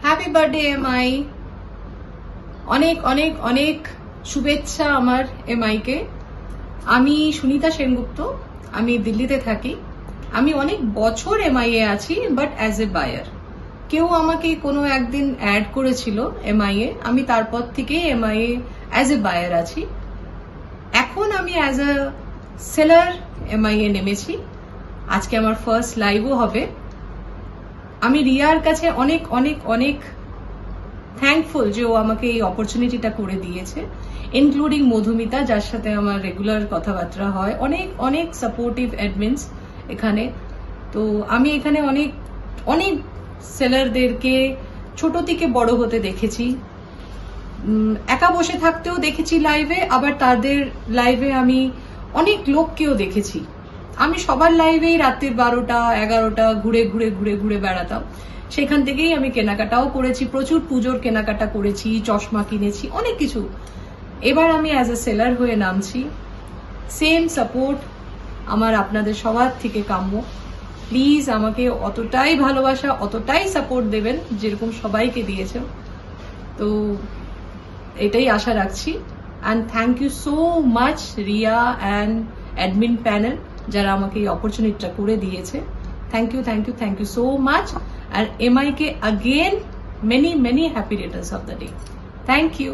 Happy birthday MI. অনেক অনেক অনেক শুভেচ্ছা আমার এমআই কে। আমি সুনিতা সেনগুপ্ত, আমি দিল্লিতে থাকি। আমি অনেক বছর এমআই এ আছি, বাট অ্যাজ এ বায়ার। কেউ আমাকে কোনো একদিন অ্যাড করেছিল এমআই এ, আমি তারপর থেকেই এমআই এ অ্যাজ এ বায়ার আছি। এখন আমি অ্যাজ এ সেলার এমআই এ নেমেছি। আজকে আমার ফার্স্ট লাইভও হবে। আমি রিয়ার কাছে অনেক অনেক অনেক থ্যাঙ্কফুল যে ও আমাকে এই অপরচুনিটিটা করে দিয়েছে, ইনক্লুডিং মধুমিতা, যার সাথে আমার রেগুলার কথাবার্তা হয়। অনেক অনেক সাপোর্টিভ অ্যাডমিনস এখানে। তো আমি এখানে অনেক অনেক সেলারদেরকে ছোট থেকে বড় হতে দেখেছি, একা বসে থাকতেও দেখেছি লাইভে, আবার তাদের লাইভে আমি অনেক লোককেও দেখেছি। আমি সবার লাইভেই রাত্রির 12টা 11টা ঘুরে ঘুরে ঘুরে ঘুরে বেড়াতাম। সেখান থেকেই আমি কেনাকাটাও করেছি, প্রচুর পুজোর কেনাকাটা করেছি, চশমা কিনেছি, অনেক কিছু। এবার আমি অ্যাজ এ সেলার হয়ে নামছি। সেম সাপোর্ট আমার আপনাদের সবার থেকে কাম্য। প্লিজ আমাকে অতটাই ভালোবাসা, অতটাই সাপোর্ট দেবেন যেরকম সবাইকে দিয়েছেন। তো এটাই আশা রাখছি। And thank you so much Riya and admin panel, যারা আমাকে এই অপরচুনিটিটা করে দিয়েছে। Thank you thank you thank you so much. আর এমআই কে again many many happy returns of the day. Thank you.